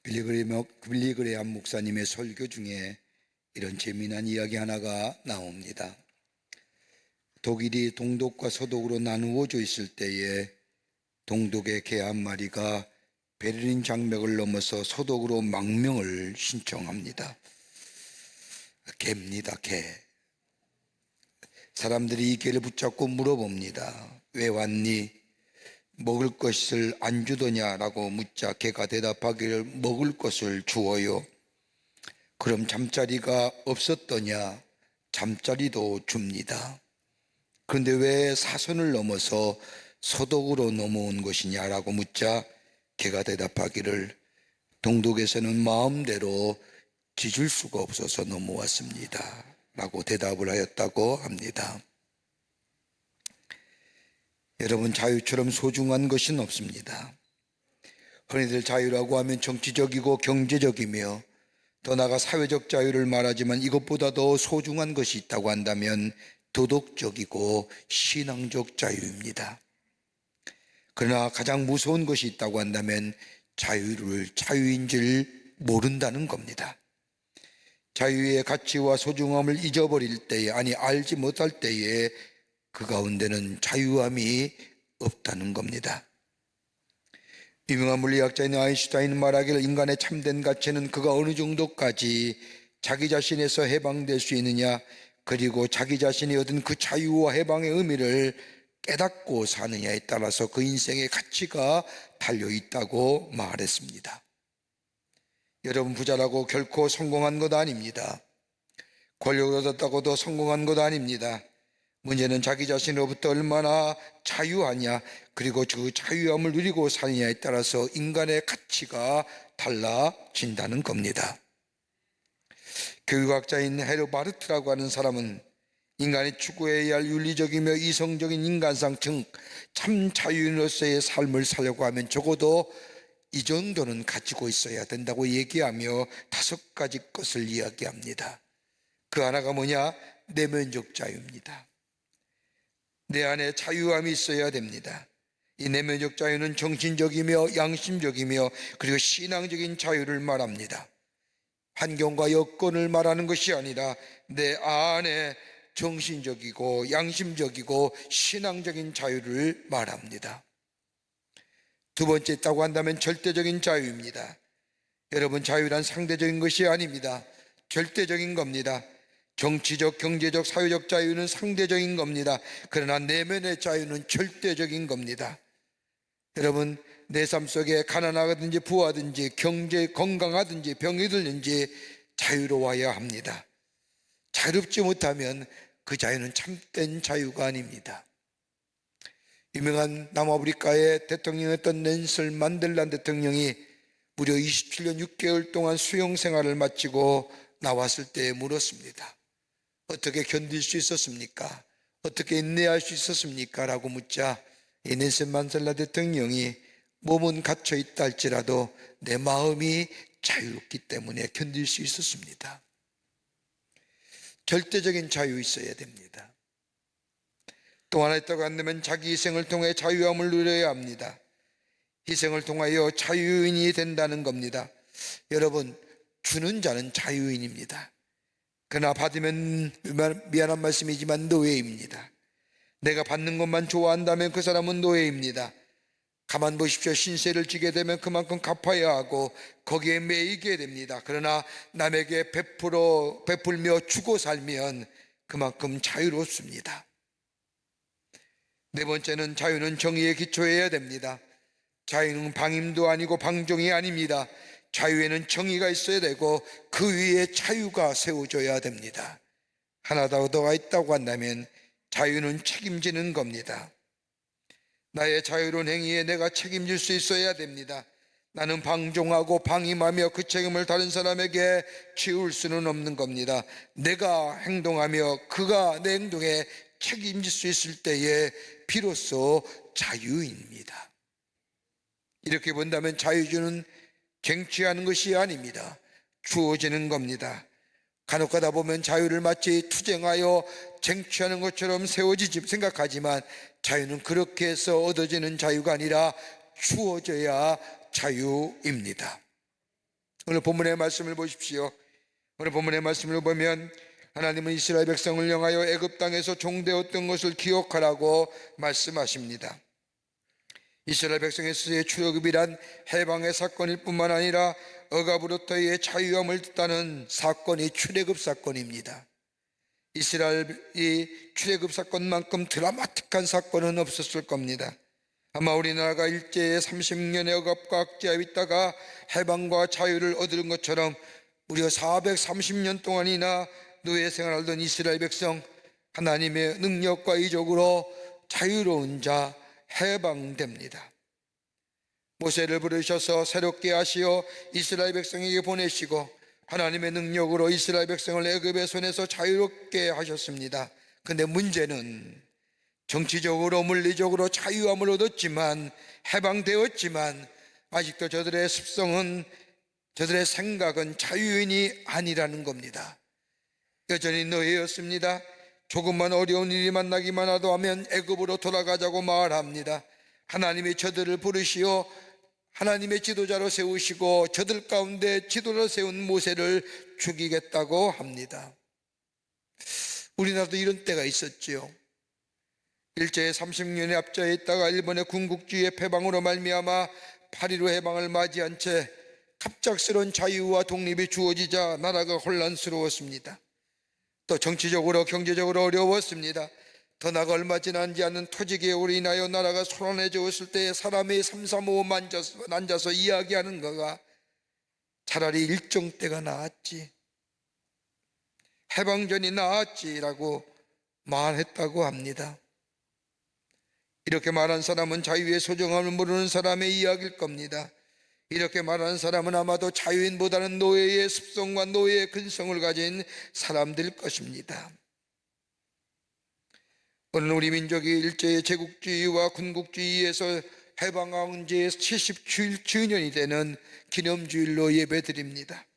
빌리그레암 목사님의 설교 중에 이런 재미난 이야기 하나가 나옵니다. 독일이 동독과 서독으로 나누어져 있을 때에 동독의 개 한 마리가 베를린 장벽을 넘어서 서독으로 망명을 신청합니다. 개입니다, 개. 사람들이 이 개를 붙잡고 물어봅니다. 왜 왔니? 먹을 것을 안 주더냐라고 묻자 개가 대답하기를 먹을 것을 주어요. 그럼 잠자리가 없었더냐? 잠자리도 줍니다. 그런데 왜 사선을 넘어서 서독으로 넘어온 것이냐라고 묻자 개가 대답하기를 동독에서는 마음대로 짖을 수가 없어서 넘어왔습니다 라고 대답을 하였다고 합니다. 여러분, 자유처럼 소중한 것은 없습니다. 흔히들 자유라고 하면 정치적이고 경제적이며 더 나아가 사회적 자유를 말하지만 이것보다 더 소중한 것이 있다고 한다면 도덕적이고 신앙적 자유입니다. 그러나 가장 무서운 것이 있다고 한다면 자유인 줄 모른다는 겁니다. 자유의 가치와 소중함을 잊어버릴 때에, 알지 못할 때에 그 가운데는 자유함이 없다는 겁니다. 유명한 물리학자인 아인슈타인은 말하기를 인간의 참된 가치는 그가 어느 정도까지 자기 자신에서 해방될 수 있느냐, 그리고 자기 자신이 얻은 그 자유와 해방의 의미를 깨닫고 사느냐에 따라서 그 인생의 가치가 달려있다고 말했습니다. 여러분, 부자라고 결코 성공한 것 아닙니다. 권력을 얻었다고도 성공한 것 아닙니다. 문제는 자기 자신으로부터 얼마나 자유하냐, 그리고 그 자유함을 누리고 사느냐에 따라서 인간의 가치가 달라진다는 겁니다. 교육학자인 헤르바르트라고 하는 사람은 인간이 추구해야 할 윤리적이며 이성적인 인간상, 즉 참 자유인으로서의 삶을 살려고 하면 적어도 이 정도는 가지고 있어야 된다고 얘기하며 5가지 것을 이야기합니다. 그 하나가 뭐냐? 내면적 자유입니다. 내 안에 자유함이 있어야 됩니다. 이 내면적 자유는 정신적이며 양심적이며 그리고 신앙적인 자유를 말합니다. 환경과 여건을 말하는 것이 아니라 내 안에 정신적이고 양심적이고 신앙적인 자유를 말합니다. 두 번째 있다고 한다면 절대적인 자유입니다. 여러분, 자유란 상대적인 것이 아닙니다. 절대적인 겁니다. 정치적, 경제적, 사회적 자유는 상대적인 겁니다. 그러나 내면의 자유는 절대적인 겁니다. 여러분, 내 삶 속에 가난하든지 부하든지 경제 건강하든지 병이 들든지 자유로워야 합니다. 자유롭지 못하면 그 자유는 참된 자유가 아닙니다. 유명한 남아프리카의 대통령이었던 넬슨 만델라 대통령이 무려 27년 6개월 동안 수용 생활을 마치고 나왔을 때 물었습니다. 어떻게 견딜 수 있었습니까? 어떻게 인내할 수 있었습니까? 라고 묻자 이 넬슨 만델라 대통령이 몸은 갇혀 있다 할지라도 내 마음이 자유롭기 때문에 견딜 수 있었습니다. 절대적인 자유 있어야 됩니다. 또 하나 있다고 한다면 자기 희생을 통해 자유함을 누려야 합니다. 희생을 통하여 자유인이 된다는 겁니다. 여러분, 주는 자는 자유인입니다. 그러나 받으면 미안한 말씀이지만 노예입니다. 내가 받는 것만 좋아한다면 그 사람은 노예입니다. 가만 보십시오. 신세를 지게 되면 그만큼 갚아야 하고 거기에 매이게 됩니다. 그러나 남에게 베풀며 주고 살면 그만큼 자유롭습니다. 네 번째는 자유는 정의에 기초해야 됩니다. 자유는 방임도 아니고 방종이 아닙니다. 자유에는 정의가 있어야 되고 그 위에 자유가 세워져야 됩니다. 하나 더가 있다고 한다면 자유는 책임지는 겁니다. 나의 자유로운 행위에 내가 책임질 수 있어야 됩니다. 나는 방종하고 방임하며 그 책임을 다른 사람에게 치울 수는 없는 겁니다. 내가 행동하며 그가 내 행동에 책임질 수 있을 때에 비로소 자유입니다. 이렇게 본다면 자유주는 쟁취하는 것이 아닙니다. 주어지는 겁니다. 간혹가다 보면 자유를 마치 투쟁하여 쟁취하는 것처럼 생각하지만 자유는 그렇게 해서 얻어지는 자유가 아니라 주어져야 자유입니다. 오늘 본문의 말씀을 보십시오. 오늘 본문의 말씀을 보면 하나님은 이스라엘 백성을 향하여 애굽 땅에서 종되었던 것을 기억하라고 말씀하십니다. 이스라엘 백성에서의 출애굽이란 해방의 사건일 뿐만 아니라 억압으로부터의 자유함을 뜻하는 사건이 출애굽 사건입니다. 이스라엘이 출애굽 사건만큼 드라마틱한 사건은 없었을 겁니다. 아마 우리나라가 일제의 30년의 억압과 악제하에 있다가 해방과 자유를 얻은 것처럼 무려 430년 동안이나 노예 생활하던 이스라엘 백성, 하나님의 능력과 이적으로 자유로운 자 해방됩니다. 모세를 부르셔서 새롭게 하시어 이스라엘 백성에게 보내시고 하나님의 능력으로 이스라엘 백성을 애굽의 손에서 자유롭게 하셨습니다. 그런데 문제는 정치적으로 물리적으로 자유함을 얻었지만, 해방되었지만 아직도 저들의 습성은, 저들의 생각은 자유인이 아니라는 겁니다. 여전히 노예였습니다. 조금만 어려운 일이 만나기만 하도 하면 애굽으로 돌아가자고 말합니다. 하나님이 저들을 부르시어 하나님의 지도자로 세우시고 저들 가운데 지도로 세운 모세를 죽이겠다고 합니다. 우리나라도 이런 때가 있었지요. 일제의 30년의 앞자에 있다가 일본의 군국주의의 패방으로 말미암아 8.15 해방을 맞이한 채 갑작스러운 자유와 독립이 주어지자 나라가 혼란스러웠습니다. 또 정치적으로 경제적으로 어려웠습니다. 더 나아가 얼마 지나지 않은 토지개혁으로 인하여 나라가 소란해졌을 때 사람의 335 앉아서 이야기하는 거가 차라리 일정 때가 나았지, 해방전이 나았지라고 말했다고 합니다. 이렇게 말한 사람은 자유의 소중함을 모르는 사람의 이야기일 겁니다. 이렇게 말하는 사람은 아마도 자유인보다는 노예의 습성과 노예의 근성을 가진 사람들일 것입니다. 오늘 우리 민족이 일제의 제국주의와 군국주의에서 해방한 지 77주년이 되는 기념주일로 예배드립니다.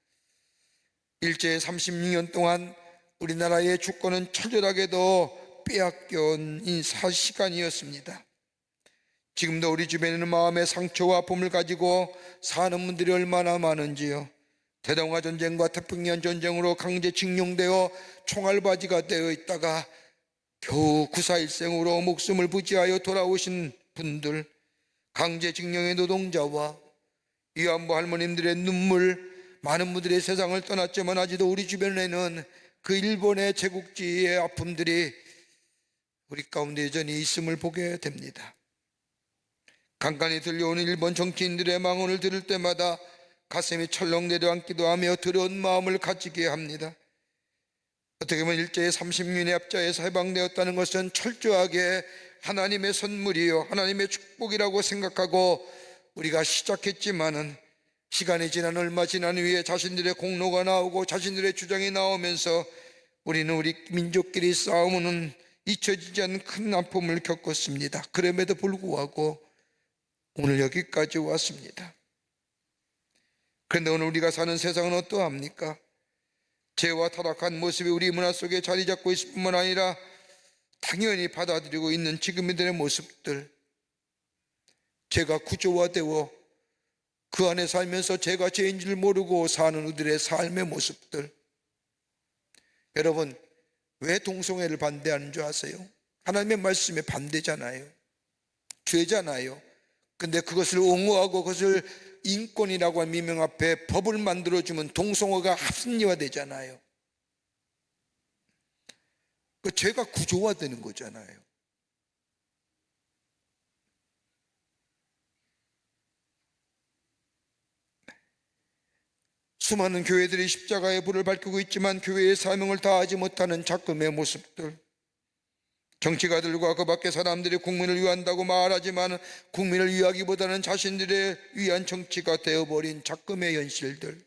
일제의 36년 동안 우리나라의 주권은 처절하게도 빼앗겨온 시간이었습니다. 지금도 우리 주변에는 마음의 상처와 아픔을 가지고 사는 분들이 얼마나 많은지요. 대동아 전쟁과 태평양 전쟁으로 강제 징용되어 총알바지가 되어 있다가 겨우 구사일생으로 목숨을 부지하여 돌아오신 분들, 강제징용의 노동자와 위안부 할머님들의 눈물, 많은 분들이 세상을 떠났지만 아직도 우리 주변에는 그 일본의 제국주의의 아픔들이 우리 가운데 여전히 있음을 보게 됩니다. 간간히 들려오는 일본 정치인들의 망언을 들을 때마다 가슴이 철렁 내려앉기도 하며 더러운 마음을 가지게 합니다. 어떻게 보면 일제의 30년의 앞자에서 해방되었다는 것은 철저하게 하나님의 선물이요, 하나님의 축복이라고 생각하고 우리가 시작했지만은 시간이 지난 얼마 지난 후에 자신들의 공로가 나오고 자신들의 주장이 나오면서 우리는 우리 민족끼리 싸우는 잊혀지지 않는 큰 아픔을 겪었습니다. 그럼에도 불구하고 오늘 여기까지 왔습니다. 그런데 오늘 우리가 사는 세상은 어떠합니까? 죄와 타락한 모습이 우리 문화 속에 자리 잡고 있을 뿐만 아니라 당연히 받아들이고 있는 지금들의 모습들, 죄가 구조화되어 그 안에 살면서 죄가 죄인 줄 모르고 사는 우리들의 삶의 모습들. 여러분, 왜 동성애를 반대하는 줄 아세요? 하나님의 말씀에 반대잖아요. 죄잖아요. 근데 그것을 옹호하고 그것을 인권이라고 하는 미명 앞에 법을 만들어주면 동성애가 합리화되잖아요. 그 죄가 구조화되는 거잖아요. 수많은 교회들이 십자가의 불을 밝히고 있지만 교회의 사명을 다하지 못하는 작금의 모습들, 정치가들과 그 밖의 사람들이 국민을 위한다고 말하지만 국민을 위하기보다는 자신들의 위한 정치가 되어버린 작금의 현실들.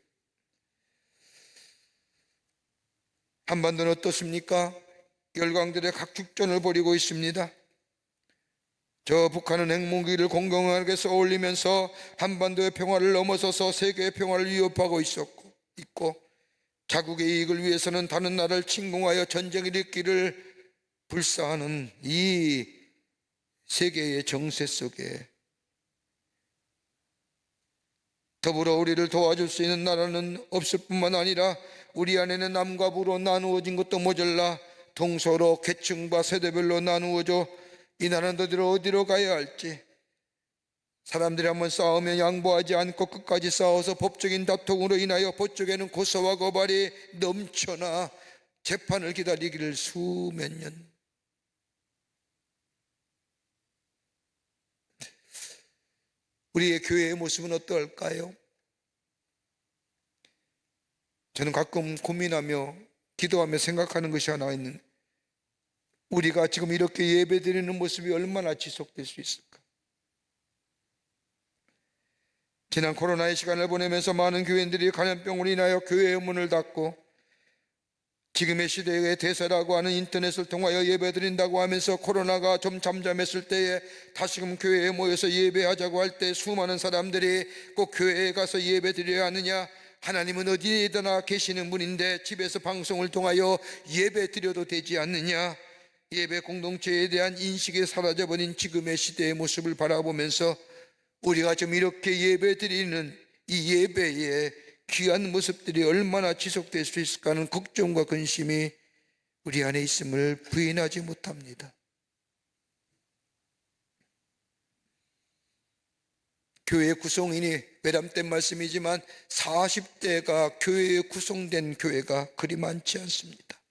한반도는 어떻습니까? 열강들의 각축전을 벌이고 있습니다. 저 북한은 핵무기를 공공하게 쏘올리면서 한반도의 평화를 넘어서서 세계의 평화를 위협하고 있고 자국의 이익을 위해서는 다른 나라를 침공하여 전쟁을 일으키기를 불사하는 이 세계의 정세 속에 더불어 우리를 도와줄 수 있는 나라는 없을 뿐만 아니라 우리 안에는 남과 부로 나누어진 것도 모자라 동서로 계층과 세대별로 나누어져 이 나라는 어디로 가야 할지, 사람들이 한번 싸우면 양보하지 않고 끝까지 싸워서 법적인 다툼으로 인하여 법쪽에는 고소와 고발이 넘쳐나 재판을 기다리기를 수몇 년. 우리의 교회의 모습은 어떨까요? 저는 가끔 고민하며 기도하며 생각하는 것이 하나 있는, 우리가 지금 이렇게 예배드리는 모습이 얼마나 지속될 수 있을까? 지난 코로나의 시간을 보내면서 많은 교인들이 감염병으로 인하여 교회의 문을 닫고 지금의 시대의 대세라고 하는 인터넷을 통하여 예배드린다고 하면서 코로나가 좀 잠잠했을 때에 다시금 교회에 모여서 예배하자고 할 때 수많은 사람들이 꼭 교회에 가서 예배드려야 하느냐, 하나님은 어디에나 계시는 분인데 집에서 방송을 통하여 예배드려도 되지 않느냐, 예배 공동체에 대한 인식이 사라져버린 지금의 시대의 모습을 바라보면서 우리가 좀 이렇게 예배드리는 이 예배의 귀한 모습들이 얼마나 지속될 수 있을까 하는 걱정과 근심이 우리 안에 있음을 부인하지 못합니다. 교회 구성인이 외람된 말씀이지만 40대가 교회에 구성된 교회가 그리 많지 않습니다.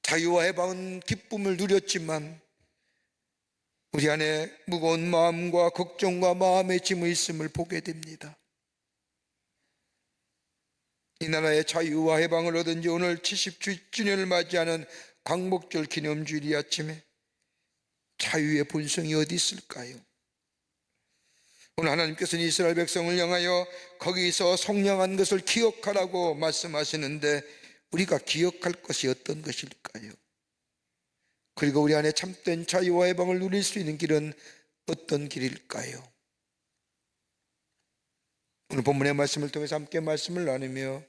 자유와 해방은 기쁨을 누렸지만 우리 안에 무거운 마음과 걱정과 마음의 짐이 있음을 보게 됩니다. 이 나라의 자유와 해방을 얻은 지 오늘 70주년을 맞이하는 광복절 기념주일 이 아침에 자유의 본성이 어디 있을까요? 오늘 하나님께서는 이스라엘 백성을 향하여 거기서 속량한 것을 기억하라고 말씀하시는데 우리가 기억할 것이 어떤 것일까요? 그리고 우리 안에 참된 자유와 해방을 누릴 수 있는 길은 어떤 길일까요? 오늘 본문의 말씀을 통해서 함께 말씀을 나누며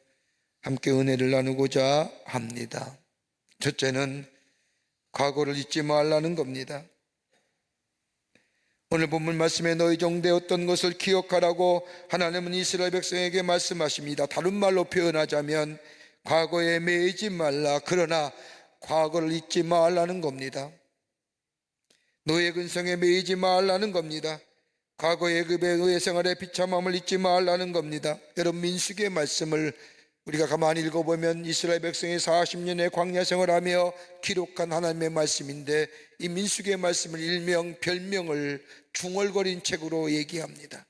함께 은혜를 나누고자 합니다. 첫째는 과거를 잊지 말라는 겁니다. 오늘 본문 말씀에 너희 종되었던 것을 기억하라고 하나님은 이스라엘 백성에게 말씀하십니다. 다른 말로 표현하자면 과거에 매이지 말라, 그러나 과거를 잊지 말라는 겁니다. 노예 근성에 매이지 말라는 겁니다. 과거의 애굽의 노예 생활의 비참함을 잊지 말라는 겁니다. 여러분, 민수기의 말씀을 우리가 가만히 읽어보면 이스라엘 백성이 40년의 광야 생활하며 기록한 하나님의 말씀인데, 이 민수기의 말씀을 일명 별명을 중얼거린 책으로 얘기합니다.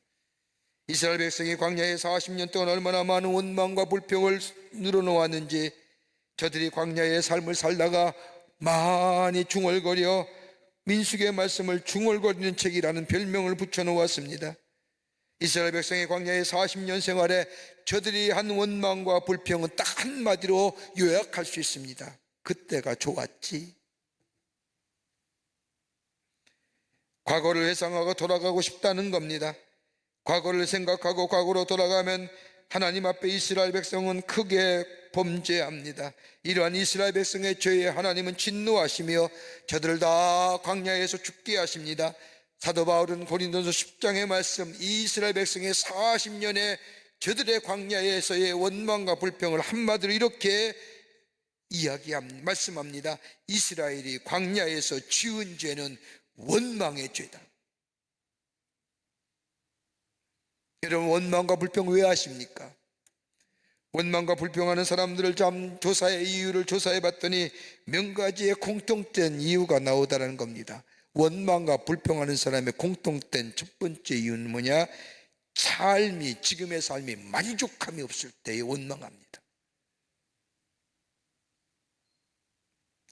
이스라엘 백성이 광야에 40년 동안 얼마나 많은 원망과 불평을 누려놓았는지, 저들이 광야의 삶을 살다가 많이 중얼거려 민수기의 말씀을 중얼거리는 책이라는 별명을 붙여놓았습니다. 이스라엘 백성의 광야의 40년 생활에 저들이 한 원망과 불평은 딱 한마디로 요약할 수 있습니다. 그때가 좋았지. 과거를 회상하고 돌아가고 싶다는 겁니다. 과거를 생각하고 과거로 돌아가면 하나님 앞에 이스라엘 백성은 크게 범죄합니다. 이러한 이스라엘 백성의 죄에 하나님은 진노하시며 저들을 다 광야에서 죽게 하십니다. 사도 바울은 고린도서 10장의 말씀, 이 이스라엘 백성의 40년의 저들의 광야에서의 원망과 불평을 한마디로 이렇게 말씀합니다. 이스라엘이 광야에서 지은 죄는 원망의 죄다. 여러분, 원망과 불평 왜 하십니까? 원망과 불평하는 사람들을 조사의 이유를 조사해 봤더니 몇 가지의 공통된 이유가 나오다는 겁니다. 원망과 불평하는 사람의 공통된 첫 번째 이유는 뭐냐? 지금의 삶이 만족함이 없을 때에 원망합니다.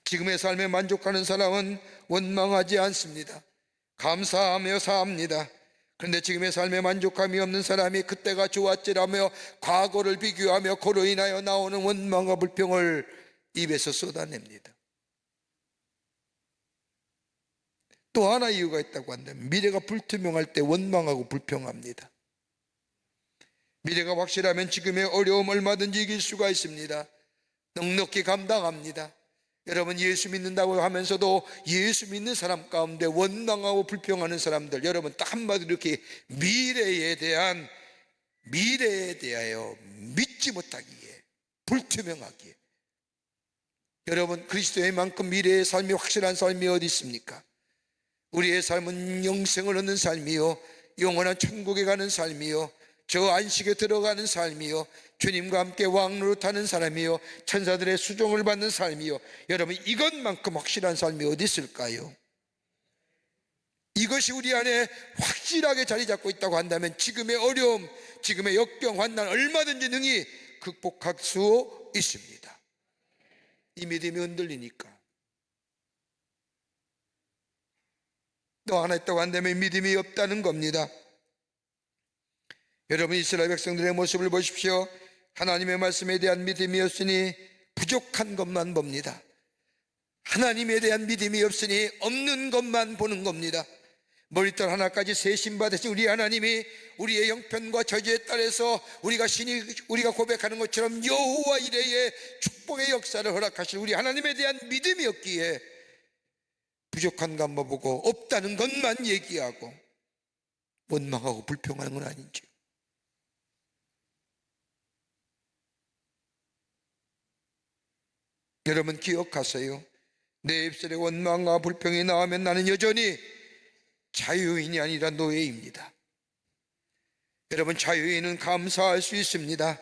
지금의 삶에 만족하는 사람은 원망하지 않습니다. 감사하며 사합니다. 그런데 지금의 삶에 만족함이 없는 사람이 그때가 좋았지라며 과거를 비교하며 그로 인하여 나오는 원망과 불평을 입에서 쏟아냅니다. 또 하나 이유가 있다고 한다면 미래가 불투명할 때 원망하고 불평합니다. 미래가 확실하면 지금의 어려움 얼마든지 이길 수가 있습니다. 넉넉히 감당합니다. 여러분, 예수 믿는다고 하면서도 예수 믿는 사람 가운데 원망하고 불평하는 사람들, 여러분 딱 한마디로 이렇게 미래에 대하여 믿지 못하기에, 불투명하기에, 여러분 그리스도의 만큼 미래의 삶이 확실한 삶이 어디 있습니까? 우리의 삶은 영생을 얻는 삶이요, 영원한 천국에 가는 삶이요, 저 안식에 들어가는 삶이요, 주님과 함께 왕노릇하는 사람이요, 천사들의 수종을 받는 삶이요. 여러분, 이것만큼 확실한 삶이 어디 있을까요? 이것이 우리 안에 확실하게 자리 잡고 있다고 한다면 지금의 어려움, 지금의 역경, 환난 얼마든지 능히 극복할 수 있습니다. 이 믿음이 흔들리니까. 또 하나 있다고 한다면 믿음이 없다는 겁니다. 여러분, 이스라엘 백성들의 모습을 보십시오. 하나님의 말씀에 대한 믿음이 없으니 부족한 것만 봅니다. 하나님에 대한 믿음이 없으니 없는 것만 보는 겁니다. 머리털 하나까지 세심받으신 우리 하나님이 우리의 형편과 저주에 따라서 우리가 고백하는 것처럼 여호와 이레의 축복의 역사를 허락하실 우리 하나님에 대한 믿음이 없기에 부족한 것만 보고 없다는 것만 얘기하고 원망하고 불평하는 건 아닌지요. 여러분 기억하세요. 내 입술에 원망과 불평이 나오면 나는 여전히 자유인이 아니라 노예입니다. 여러분, 자유인은 감사할 수 있습니다.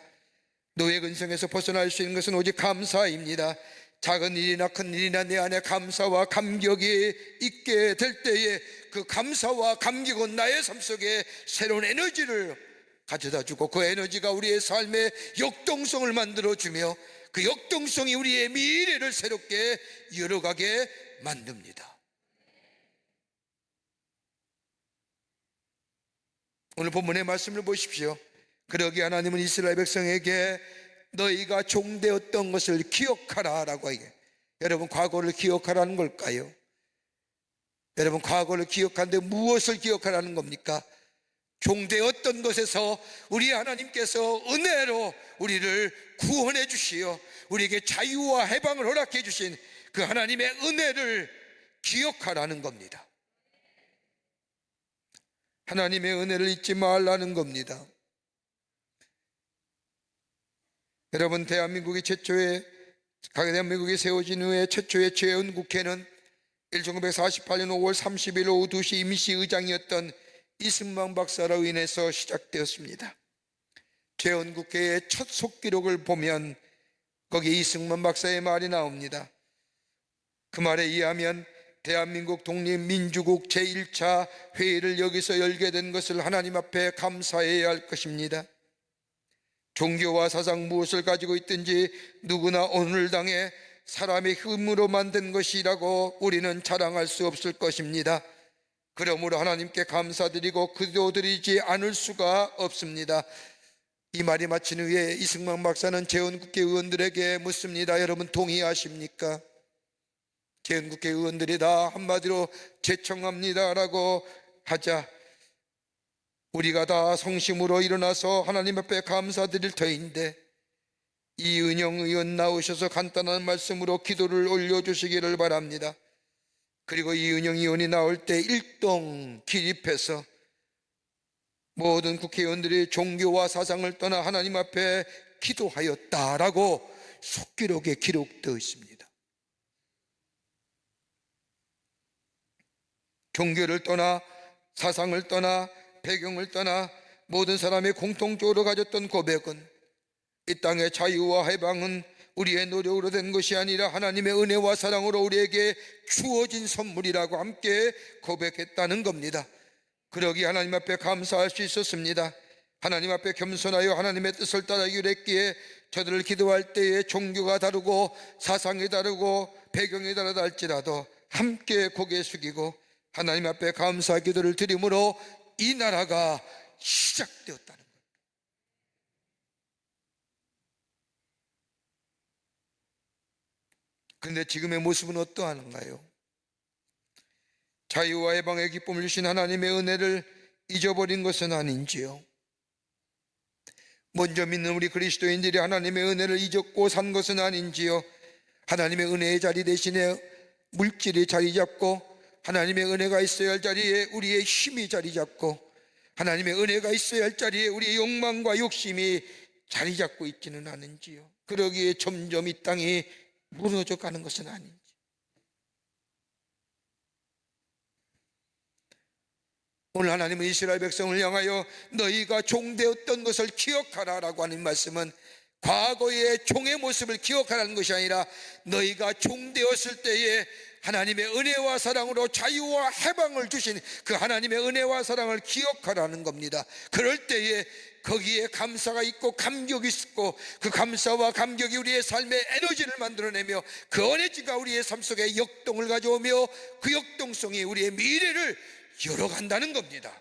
노예 근성에서 벗어날 수 있는 것은 오직 감사입니다. 작은 일이나 큰 일이나 내 안에 감사와 감격이 있게 될 때에 그 감사와 감격은 나의 삶 속에 새로운 에너지를 가져다 주고 그 에너지가 우리의 삶의 역동성을 만들어주며 그 역동성이 우리의 미래를 새롭게 열어가게 만듭니다. 오늘 본문의 말씀을 보십시오. 그러기에 하나님은 이스라엘 백성에게 너희가 종되었던 것을 기억하라 라고 하게. 여러분, 과거를 기억하라는 걸까요? 여러분, 과거를 기억하는데 무엇을 기억하라는 겁니까? 종되었던 것에서 우리 하나님께서 은혜로 우리를 구원해 주시어 우리에게 자유와 해방을 허락해 주신 그 하나님의 은혜를 기억하라는 겁니다. 하나님의 은혜를 잊지 말라는 겁니다. 여러분, 대한민국이 세워진 후에 최초의 재헌국회는 1948년 5월 30일 오후 2시 임시 의장이었던 이승만 박사로 인해서 시작되었습니다. 재헌국회의 첫 속기록을 보면 거기에 이승만 박사의 말이 나옵니다. 그 말에 의하면 대한민국 독립민주국 제1차 회의를 여기서 열게 된 것을 하나님 앞에 감사해야 할 것입니다. 종교와 사상 무엇을 가지고 있든지 누구나 오늘당에 사람의 힘으로 만든 것이라고 우리는 자랑할 수 없을 것입니다. 그러므로 하나님께 감사드리고 기도드리지 않을 수가 없습니다. 이 말이 마친 후에 이승만 박사는 재헌국회 의원들에게 묻습니다. 여러분 동의하십니까? 재헌국회 의원들이 다 한마디로 제청합니다 라고 하자 우리가 다 성심으로 일어나서 하나님 앞에 감사드릴 터인데 이은영 의원 나오셔서 간단한 말씀으로 기도를 올려주시기를 바랍니다. 그리고 이은영 의원이 나올 때 일동 기립해서 모든 국회의원들이 종교와 사상을 떠나 하나님 앞에 기도하였다라고 속기록에 기록되어 있습니다. 종교를 떠나 사상을 떠나 배경을 떠나 모든 사람이 공통적으로 가졌던 고백은 이 땅의 자유와 해방은 우리의 노력으로 된 것이 아니라 하나님의 은혜와 사랑으로 우리에게 주어진 선물이라고 함께 고백했다는 겁니다. 그러기 하나님 앞에 감사할 수 있었습니다. 하나님 앞에 겸손하여 하나님의 뜻을 따르기로 했기에 저들을 기도할 때에 종교가 다르고 사상이 다르고 배경이 다르다 할지라도 함께 고개 숙이고 하나님 앞에 감사 기도를 드림으로 이 나라가 시작되었다는 거예요. 그런데 지금의 모습은 어떠한가요? 자유와 해방의 기쁨을 주신 하나님의 은혜를 잊어버린 것은 아닌지요? 먼저 믿는 우리 그리스도인들이 하나님의 은혜를 잊었고 산 것은 아닌지요? 하나님의 은혜의 자리 대신에 물질이 자리 잡고, 하나님의 은혜가 있어야 할 자리에 우리의 힘이 자리 잡고, 하나님의 은혜가 있어야 할 자리에 우리의 욕망과 욕심이 자리 잡고 있지는 않은지요? 그러기에 점점 이 땅이 무너져 가는 것은 아닌지. 오늘 하나님은 이스라엘 백성을 향하여 너희가 종되었던 것을 기억하라라고 하는 말씀은 과거의 종의 모습을 기억하라는 것이 아니라 너희가 종되었을 때에 하나님의 은혜와 사랑으로 자유와 해방을 주신 그 하나님의 은혜와 사랑을 기억하라는 겁니다. 그럴 때에 거기에 감사가 있고 감격이 있고, 그 감사와 감격이 우리의 삶의 에너지를 만들어내며 그 은혜가 우리의 삶 속에 역동을 가져오며 그 역동성이 우리의 미래를 열어간다는 겁니다.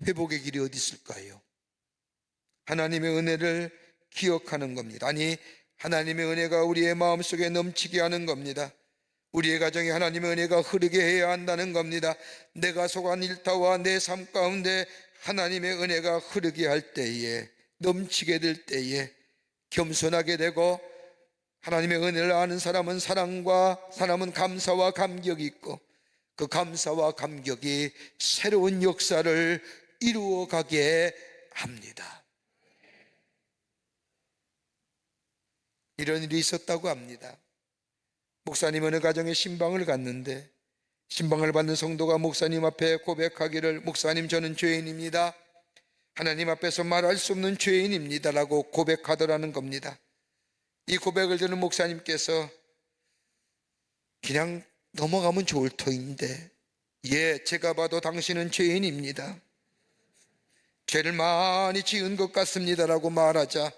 회복의 길이 어디 있을까요? 하나님의 은혜를 기억하는 겁니다. 아니, 하나님의 은혜가 우리의 마음속에 넘치게 하는 겁니다. 우리의 가정에 하나님의 은혜가 흐르게 해야 한다는 겁니다. 내가 속한 일터와 내 삶 가운데 하나님의 은혜가 흐르게 할 때에, 넘치게 될 때에 겸손하게 되고, 하나님의 은혜를 아는 사람은 사람은 감사와 감격이 있고, 그 감사와 감격이 새로운 역사를 이루어가게 합니다. 이런 일이 있었다고 합니다. 목사님 어느 가정에 신방을 갔는데, 신방을 받는 성도가 목사님 앞에 고백하기를, 목사님 저는 죄인입니다, 하나님 앞에서 말할 수 없는 죄인입니다 라고 고백하더라는 겁니다. 이 고백을 듣는 목사님께서 그냥 넘어가면 좋을 터인데, 예, 제가 봐도 당신은 죄인입니다, 죄를 많이 지은 것 같습니다 라고 말하자,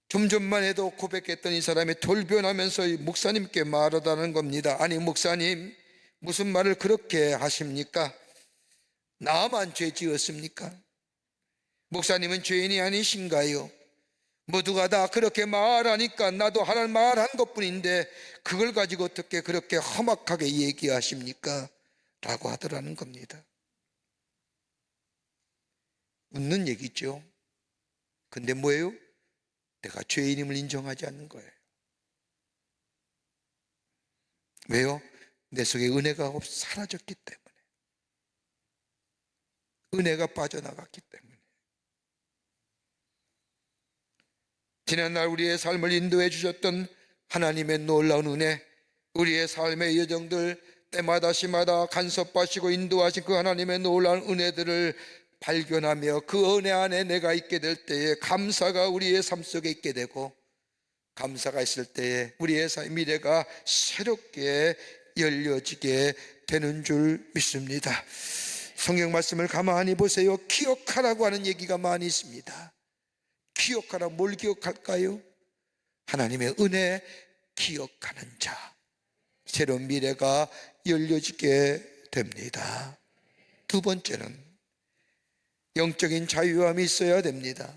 좀 전만 해도 고백했던 이 사람이 돌변하면서 목사님께 말하다는 겁니다. 아니 목사님, 무슨 말을 그렇게 하십니까? 나만 죄 지었습니까? 목사님은 죄인이 아니신가요? 모두가 다 그렇게 말하니까 나도 하나님 말한 것뿐인데 그걸 가지고 어떻게 그렇게 험악하게 얘기하십니까? 라고 하더라는 겁니다. 웃는 얘기죠. 근데 뭐예요? 내가 죄인임을 인정하지 않는 거예요. 왜요? 내 속에 은혜가 사라졌기 때문에, 은혜가 빠져나갔기 때문에. 지난날 우리의 삶을 인도해 주셨던 하나님의 놀라운 은혜, 우리의 삶의 여정들 때마다 시마다 간섭하시고 인도하신 그 하나님의 놀라운 은혜들을 발견하며 그 은혜 안에 내가 있게 될 때에 감사가 우리의 삶 속에 있게 되고, 감사가 있을 때에 우리의 미래가 새롭게 열려지게 되는 줄 믿습니다. 성경 말씀을 가만히 보세요. 기억하라고 하는 얘기가 많이 있습니다. 기억하라, 뭘 기억할까요? 하나님의 은혜 기억하는 자, 새로운 미래가 열려지게 됩니다. 두 번째는 영적인 자유함이 있어야 됩니다.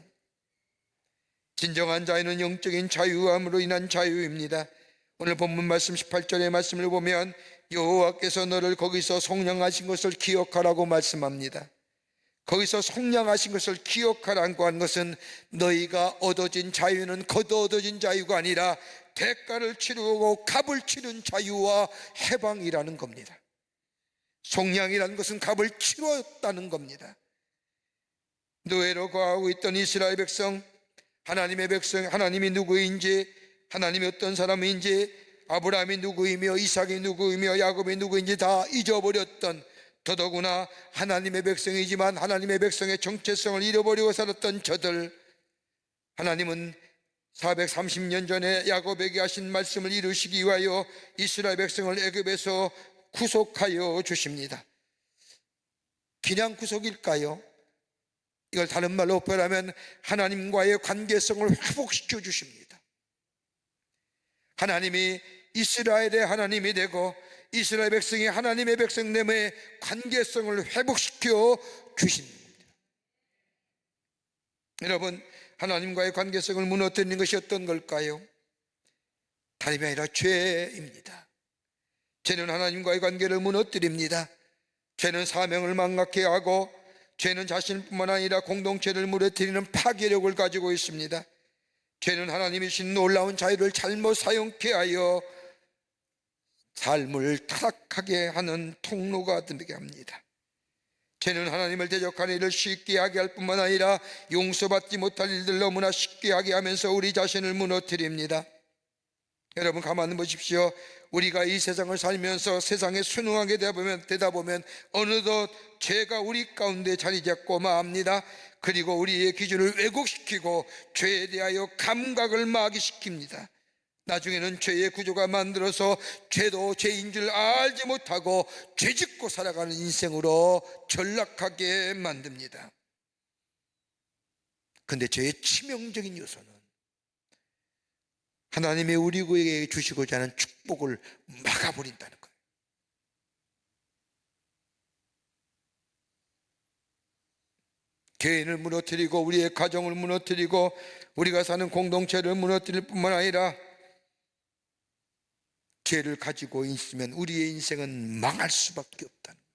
진정한 자유는 영적인 자유함으로 인한 자유입니다. 오늘 본문 말씀 18절의 말씀을 보면 여호와께서 너를 거기서 속량하신 것을 기억하라고 말씀합니다. 거기서 속량하신 것을 기억하라고 하는 것은 너희가 얻어진 자유는 거둬 얻어진 자유가 아니라 대가를 치르고 값을 치른 자유와 해방이라는 겁니다. 속량이라는 것은 값을 치렀다는 겁니다. 노예로 거하고 있던 이스라엘 백성, 하나님의 백성, 하나님이 누구인지, 하나님이 어떤 사람인지, 아브라함이 누구이며 이삭이 누구이며 야곱이 누구인지 다 잊어버렸던, 더더구나 하나님의 백성이지만 하나님의 백성의 정체성을 잃어버리고 살았던 저들, 하나님은 430년 전에 야곱에게 하신 말씀을 이루시기 위하여 이스라엘 백성을 애굽에서 구속하여 주십니다. 그냥 구속일까요? 이걸 다른 말로 표현하면 하나님과의 관계성을 회복시켜 주십니다. 하나님이 이스라엘의 하나님이 되고 이스라엘 백성이 하나님의 백성됨의 관계성을 회복시켜 주십니다. 여러분, 하나님과의 관계성을 무너뜨리는 것이 어떤 걸까요? 다름이 아니라 죄입니다. 죄는 하나님과의 관계를 무너뜨립니다. 죄는 사명을 망각해 하고, 죄는 자신뿐만 아니라 공동체를 무너뜨리는 파괴력을 가지고 있습니다. 죄는 하나님이신 놀라운 자유를 잘못 사용케 하여 삶을 타락하게 하는 통로가 되게 합니다. 죄는 하나님을 대적하는 일을 쉽게 하게 할 뿐만 아니라 용서받지 못할 일들 너무나 쉽게 하게 하면서 우리 자신을 무너뜨립니다. 여러분 가만히 보십시오. 우리가 이 세상을 살면서 세상에 순응하게 되다 보면 어느덧 죄가 우리 가운데 자리 잡고 맙니다. 그리고 우리의 기준을 왜곡시키고 죄에 대하여 감각을 마비시킵니다. 나중에는 죄의 구조가 만들어서 죄도 죄인 줄 알지 못하고 죄짓고 살아가는 인생으로 전락하게 만듭니다. 그런데 죄의 치명적인 요소는 하나님의 우리에게 주시고자 하는 축복을 막아버린다는 거예요. 개인을 무너뜨리고 우리의 가정을 무너뜨리고 우리가 사는 공동체를 무너뜨릴 뿐만 아니라 죄를 가지고 있으면 우리의 인생은 망할 수밖에 없다는 거예요.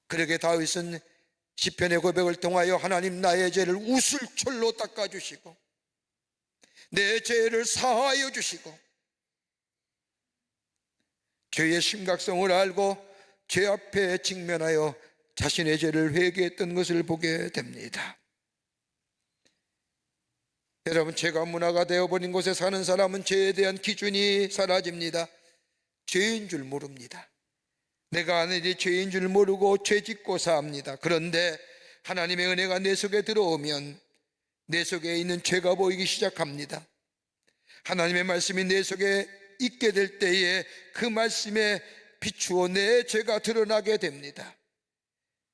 그러게 다윗은 시편의 고백을 통하여 하나님 나의 죄를 우슬철로 닦아주시고 내 죄를 사하여 주시고 죄의 심각성을 알고 죄 앞에 직면하여 자신의 죄를 회개했던 것을 보게 됩니다. 여러분, 죄가 문화가 되어버린 곳에 사는 사람은 죄에 대한 기준이 사라집니다. 죄인 줄 모릅니다. 내가 하는 일이 죄인 줄 모르고 죄짓고 삽니다. 그런데 하나님의 은혜가 내 속에 들어오면 내 속에 있는 죄가 보이기 시작합니다. 하나님의 말씀이 내 속에 있게 될 때에 그 말씀에 비추어 내 죄가 드러나게 됩니다.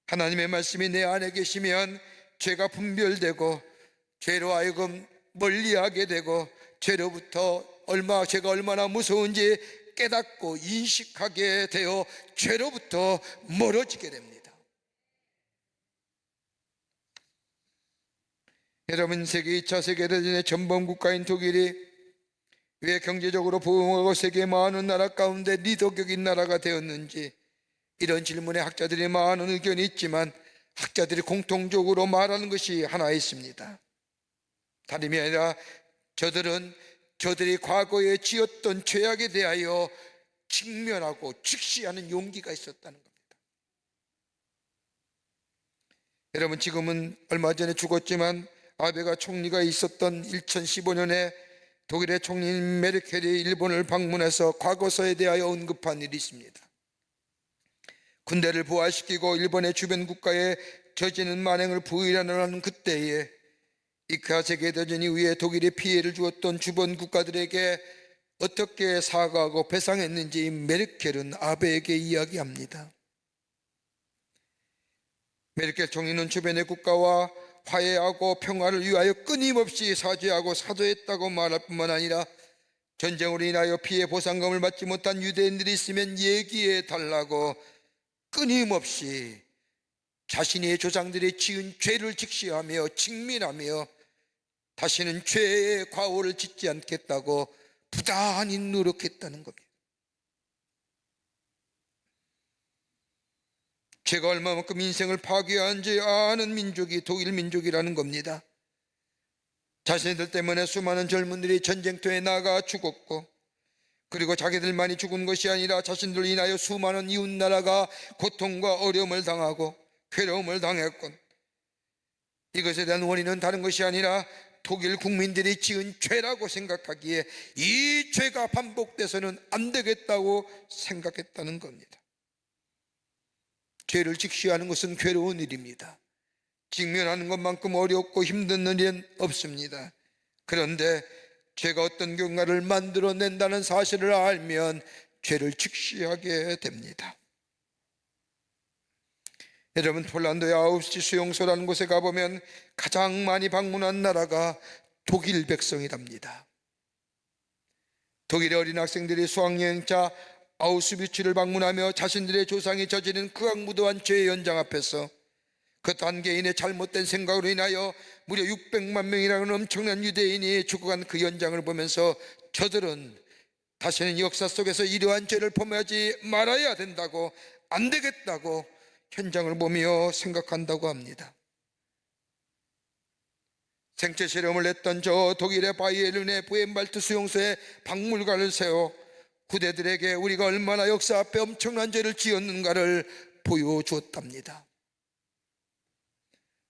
하나님의 말씀이 내 안에 계시면 죄가 분별되고 죄로 하여금 멀리하게 되고 죄로부터 죄가 얼마나 무서운지 깨닫고 인식하게 되어 죄로부터 멀어지게 됩니다. 여러분, 세계 2차 세계대전의 전범 국가인 독일이 왜 경제적으로 부흥하고 세계 많은 나라 가운데 리더격인 나라가 되었는지, 이런 질문에 학자들이 많은 의견이 있지만 학자들이 공통적으로 말하는 것이 하나 있습니다. 다름이 아니라 저들이 과거에 지었던 죄악에 대하여 직면하고 직시하는 용기가 있었다는 겁니다. 여러분, 지금은 얼마 전에 죽었지만 아베가 총리가 있었던 2015년에 독일의 총리인 메르켈이 일본을 방문해서 과거사에 대하여 언급한 일이 있습니다. 군대를 부활시키고 일본의 주변 국가에 저지른 만행을 부인하는 그때에 2차 세계대전 이후에 독일에 피해를 주었던 주변 국가들에게 어떻게 사과하고 배상했는지 메르켈은 아베에게 이야기합니다. 메르켈 총리는 주변의 국가와 화해하고 평화를 위하여 끊임없이 사죄하고 사죄했다고 말할 뿐만 아니라 전쟁으로 인하여 피해 보상금을 받지 못한 유대인들이 있으면 얘기해 달라고 끊임없이 자신의 조상들이 지은 죄를 직시하며 직민하며 다시는 죄의 과오를 짓지 않겠다고 부단히 노력했다는 겁니다. 죄가 얼마만큼 인생을 파괴하는지 아는 민족이 독일 민족이라는 겁니다. 자신들 때문에 수많은 젊은들이 전쟁터에 나가 죽었고, 그리고 자기들만이 죽은 것이 아니라 자신들로 인하여 수많은 이웃나라가 고통과 어려움을 당하고 괴로움을 당했건, 이것에 대한 원인은 다른 것이 아니라 독일 국민들이 지은 죄라고 생각하기에 이 죄가 반복돼서는 안 되겠다고 생각했다는 겁니다. 죄를 직시하는 것은 괴로운 일입니다. 직면하는 것만큼 어렵고 힘든 일은 없습니다. 그런데 죄가 어떤 결과를 만들어낸다는 사실을 알면 죄를 직시하게 됩니다. 여러분, 폴란드의 아우슈비츠 수용소라는 곳에 가보면 가장 많이 방문한 나라가 독일 백성이랍니다. 독일의 어린 학생들이 수학여행차 아우슈비츠를 방문하며 자신들의 조상이 저지른 극악무도한 죄의 연장 앞에서 그 단계인의 잘못된 생각으로 인하여 무려 600만 명이라는 엄청난 유대인이 죽어간 그 연장을 보면서 저들은 다시는 역사 속에서 이러한 죄를 범하지 말아야 된다고, 안 되겠다고 현장을 보며 생각한다고 합니다. 생체 실험을 했던 저 독일의 바이에른의 부엔발트 수용소에 박물관을 세워 후대들에게 우리가 얼마나 역사 앞에 엄청난 죄를 지었는가를 보여주었답니다.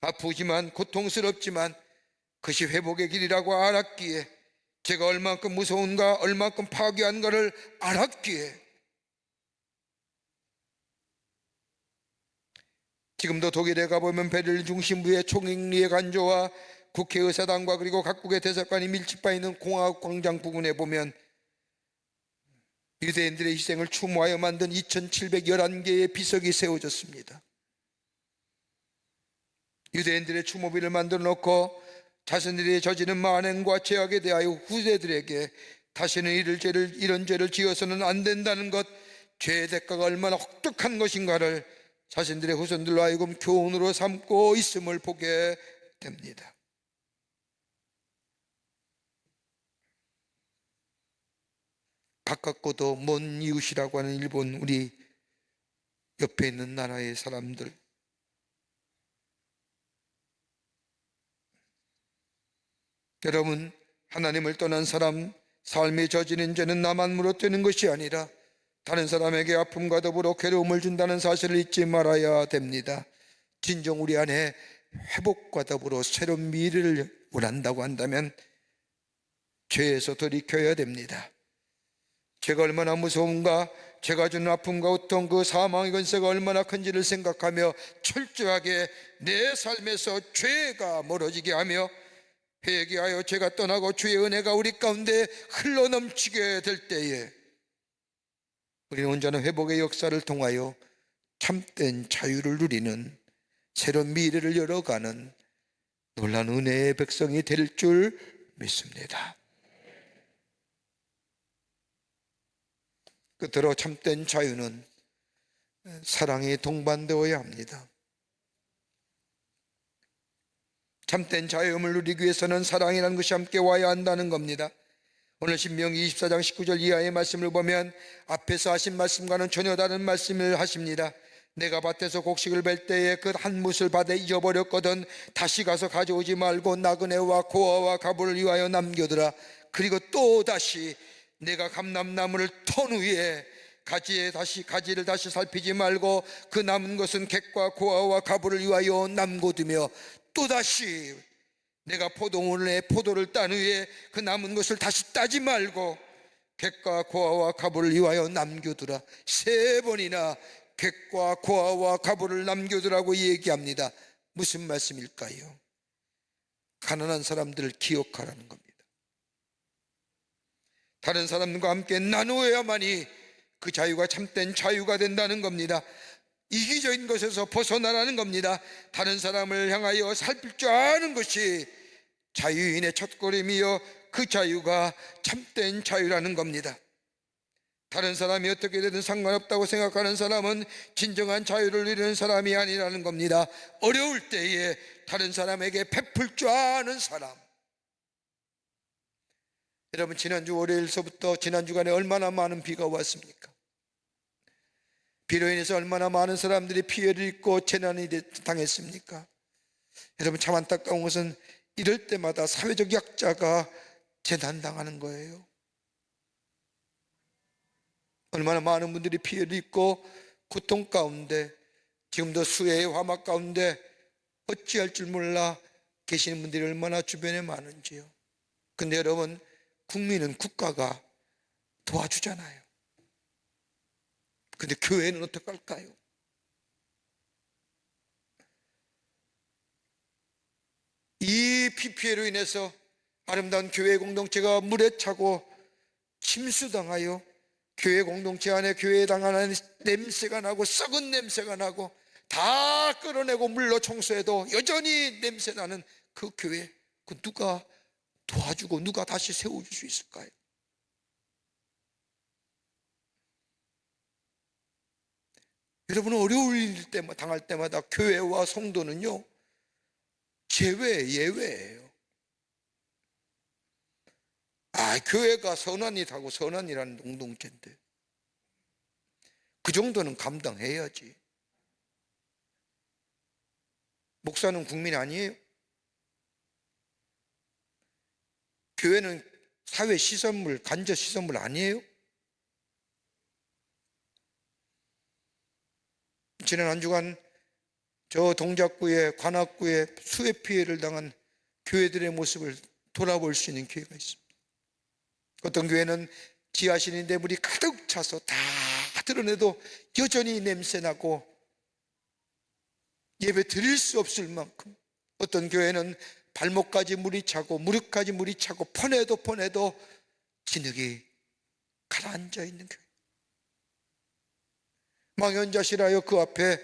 아프지만 고통스럽지만 그것이 회복의 길이라고 알았기에, 제가 얼만큼 무서운가, 얼만큼 파괴한가를 알았기에, 지금도 독일에 가보면 베를린 중심부의 총리의 간조와 국회의사당과 그리고 각국의 대사관이 밀집해 있는 공화국 광장 부근에 보면 유대인들의 희생을 추모하여 만든 2711개의 비석이 세워졌습니다. 유대인들의 추모비를 만들어 놓고 자신들이 저지른 만행과 죄악에 대하여 후대들에게 다시는 이런 죄를 지어서는 안 된다는 것, 죄의 대가가 얼마나 혹독한 것인가를 자신들의 후손들로 하여금 교훈으로 삼고 있음을 보게 됩니다. 가깝고도 먼 이웃이라고 하는 일본, 우리 옆에 있는 나라의 사람들, 여러분, 하나님을 떠난 사람 삶에 저지른 죄는 나만 물어뜨는 것이 아니라 다른 사람에게 아픔과 더불어 괴로움을 준다는 사실을 잊지 말아야 됩니다. 진정 우리 안에 회복과 더불어 새로운 미래를 원한다고 한다면 죄에서 돌이켜야 됩니다. 죄가 얼마나 무서운가, 죄가 주는 아픔과 고통, 그 사망의 권세가 얼마나 큰지를 생각하며 철저하게 내 삶에서 죄가 멀어지게 하며 회개하여 죄가 떠나고 주의 은혜가 우리 가운데 흘러넘치게 될 때에 우리는 온전한 회복의 역사를 통하여 참된 자유를 누리는 새로운 미래를 열어가는 놀라운 은혜의 백성이 될 줄 믿습니다. 끝으로 참된 자유는 사랑이 동반되어야 합니다. 참된 자유함을 누리기 위해서는 사랑이라는 것이 함께 와야 한다는 겁니다. 오늘 신명기 24장 19절 이하의 말씀을 보면 앞에서 하신 말씀과는 전혀 다른 말씀을 하십니다. 내가 밭에서 곡식을 벨 때에 그 한 뭇을 밭에 잊어버렸거든 다시 가서 가져오지 말고 나그네와 고아와 가부를 위하여 남겨두라. 그리고 또 다시 내가 감람나무를 턴 후에 가지를 다시 살피지 말고 그 남은 것은 객과 고아와 가부를 위하여 남겨두며 또다시 내가 포도원에 포도를 딴 후에 그 남은 것을 다시 따지 말고 객과 고아와 가부를 위하여 남겨두라. 3번이나 객과 고아와 가부를 남겨두라고 얘기합니다. 무슨 말씀일까요? 가난한 사람들을 기억하라는 겁니다. 다른 사람과 함께 나누어야만이 그 자유가 참된 자유가 된다는 겁니다. 이기적인 것에서 벗어나라는 겁니다. 다른 사람을 향하여 살필 줄 아는 것이 자유인의 첫걸음이요 그 자유가 참된 자유라는 겁니다. 다른 사람이 어떻게 되든 상관없다고 생각하는 사람은 진정한 자유를 누리는 사람이 아니라는 겁니다. 어려울 때에 다른 사람에게 베풀 줄 아는 사람. 여러분, 지난주 월요일서부터 지난 주간에 얼마나 많은 비가 왔습니까? 비로 인해서 얼마나 많은 사람들이 피해를 입고 재난이 당했습니까? 여러분, 참 안타까운 것은 이럴 때마다 사회적 약자가 재난당하는 거예요. 얼마나 많은 분들이 피해를 입고 고통 가운데, 지금도 수해의 화막 가운데 어찌할 줄 몰라 계시는 분들이 얼마나 주변에 많은지요. 근데 여러분, 국민은 국가가 도와주잖아요. 근데 교회는 어떡할까요? 이 비 피해로 인해서 아름다운 교회 공동체가 물에 차고 침수당하여 교회 공동체 안에 교회 당하는 냄새가 나고 썩은 냄새가 나고 다 끌어내고 물로 청소해도 여전히 냄새 나는 그 교회, 그 누가 도와주고 누가 다시 세워줄 수 있을까요? 여러분, 어려울 일 때마다 당할 때마다 교회와 성도는요 예외예요. 교회가 선한이라고 선한이라는 공동체인데 그 정도는 감당해야지. 목사는 국민 아니에요? 교회는 사회 시설물, 간접 시설물 아니에요? 지난 한 주간 저 동작구에, 관악구에 수해 피해를 당한 교회들의 모습을 돌아볼 수 있는 기회가 있습니다. 어떤 교회는 지하실인데 물이 가득 차서 다 드러내도 여전히 냄새나고 예배 드릴 수 없을 만큼, 어떤 교회는 발목까지 물이 차고 무릎까지 물이 차고 퍼내도 진흙이 가라앉아 있는 교회, 망연자실하여 그 앞에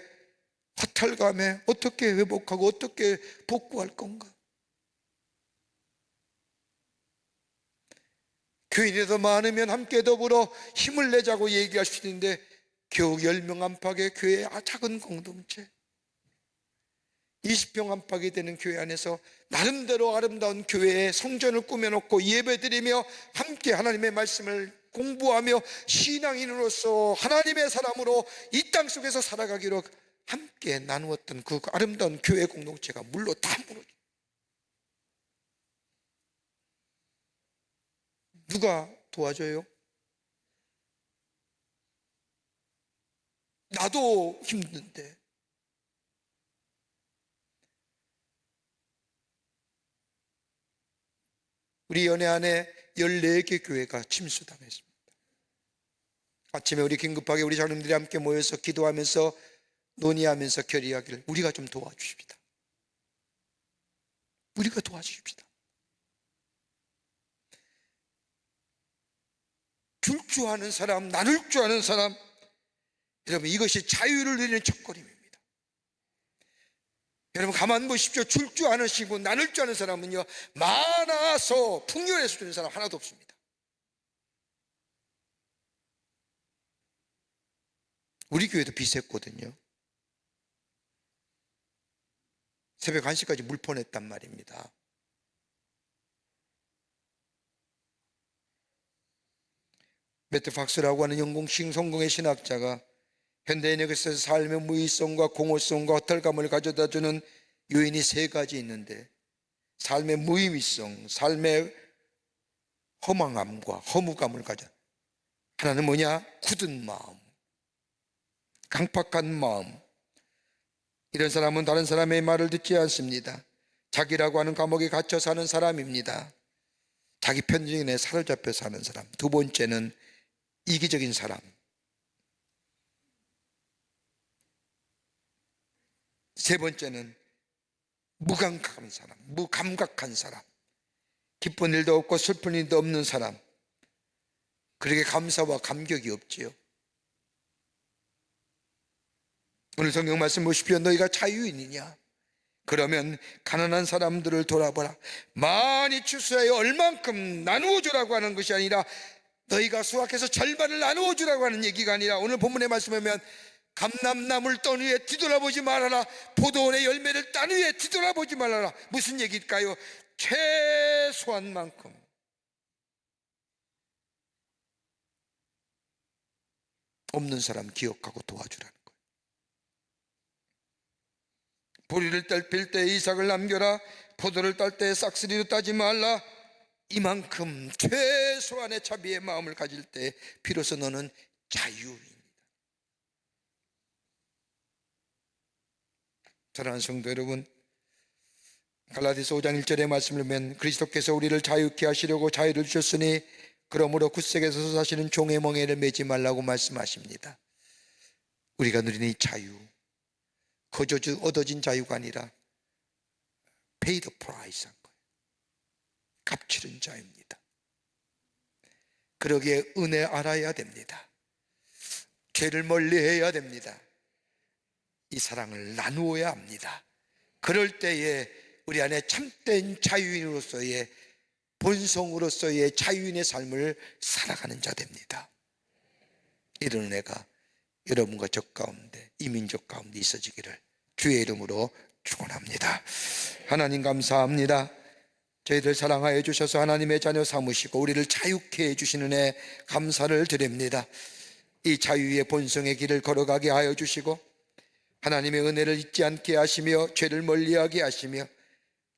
허탈감에 어떻게 회복하고 어떻게 복구할 건가. 교인이 더 많으면 함께 더불어 힘을 내자고 얘기할 수 있는데 겨우 10명 안팎의 교회 작은 공동체, 20평 안팎이 되는 교회 안에서 나름대로 아름다운 교회의 성전을 꾸며놓고 예배드리며 함께 하나님의 말씀을 공부하며 신앙인으로서 하나님의 사람으로 이 땅 속에서 살아가기로 함께 나누었던 그 아름다운 교회 공동체가 물로 다 무너져. 누가 도와줘요? 나도 힘든데. 우리 연회 안에 14개 교회가 침수당했습니다. 아침에 우리 긴급하게 우리 장로님들이 함께 모여서 기도하면서 논의하면서 결의하기를, 우리가 좀 도와주십시다. 우리가 도와주십시다. 줄 줄 아는 사람, 나눌 줄 아는 사람, 여러분 이것이 자유를 누리는 첫걸음입니다. 여러분 가만 보십시오. 줄 줄 아시고 나눌 줄 아는 사람은요, 많아서 풍요해서 주는 사람 하나도 없습니다. 우리 교회도 비쌌거든요. 새벽 1시까지 물 퍼냈단 말입니다. 매트 팍스라고 하는 영국식 성공의 신학자가 현대인에게서 삶의 무의성과 공허성과 허탈감을 가져다주는 요인이 3가지 있는데, 삶의 무의미성, 삶의 허망함과 허무감을 가져. 하나는 뭐냐? 굳은 마음, 강팍한 마음. 이런 사람은 다른 사람의 말을 듣지 않습니다. 자기라고 하는 감옥에 갇혀 사는 사람입니다. 자기 편견에 사로잡혀 사는 사람. 두 번째는 이기적인 사람. 세 번째는 무감각한 사람, 무감각한 사람. 기쁜 일도 없고 슬픈 일도 없는 사람. 그렇게 감사와 감격이 없지요. 오늘 성경 말씀 보십시오. 너희가 자유인이냐? 그러면 가난한 사람들을 돌아보라. 많이 추수하여 얼만큼 나누어 주라고 하는 것이 아니라, 너희가 수확해서 절반을 나누어 주라고 하는 얘기가 아니라, 오늘 본문의 말씀에 보면 감람나무를 떤 후에 뒤돌아보지 말아라, 포도원의 열매를 딴 후에 뒤돌아보지 말아라. 무슨 얘기일까요? 최소한 만큼 없는 사람 기억하고 도와주라는 거예요. 보리를 필 때 이삭을 남겨라, 포도를 딸 때 싹쓸이로 따지 말라. 이만큼 최소한의 자비의 마음을 가질 때 비로소 너는 자유입니다. 사랑하는 성도 여러분, 갈라디아서 5장 1절의 말씀을 보면 그리스도께서 우리를 자유케 하시려고 자유를 주셨으니 그러므로 굳세게 서서 사시는 종의 멍에를 매지 말라고 말씀하십니다. 우리가 누리는 이 자유, 거저 얻어진 자유가 아니라 pay the price 한 거예요. 값치른 자유입니다. 그러기에 은혜 알아야 됩니다. 죄를 멀리해야 됩니다. 이 사랑을 나누어야 합니다. 그럴 때에 우리 안에 참된 자유인으로서의, 본성으로서의 자유인의 삶을 살아가는 자 됩니다. 이런 은혜가 여러분과 저 가운데, 이 민족 가운데 있어지기를 주의 이름으로 축원합니다. 하나님 감사합니다. 저희들 사랑하여 주셔서 하나님의 자녀 삼으시고 우리를 자유케 해주시는 은혜 감사를 드립니다. 이 자유의 본성의 길을 걸어가게 하여 주시고 하나님의 은혜를 잊지 않게 하시며 죄를 멀리하게 하시며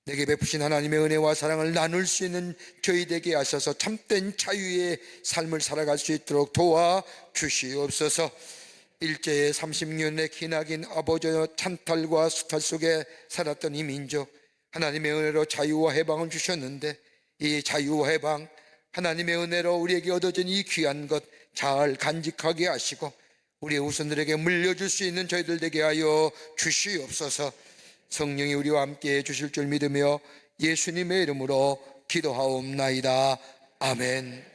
내게 베푸신 하나님의 은혜와 사랑을 나눌 수 있는 저희 되게 하셔서 참된 자유의 삶을 살아갈 수 있도록 도와주시옵소서. 일제의 30년의 기나긴 아버지의 찬탈과 수탈 속에 살았던 이 민족, 하나님의 은혜로 자유와 해방을 주셨는데 이 자유와 해방, 하나님의 은혜로 우리에게 얻어진 이 귀한 것 잘 간직하게 하시고 우리의 후손들에게 물려줄 수 있는 저희들 되게 하여 주시옵소서. 성령이 우리와 함께 해 주실 줄 믿으며 예수님의 이름으로 기도하옵나이다. 아멘.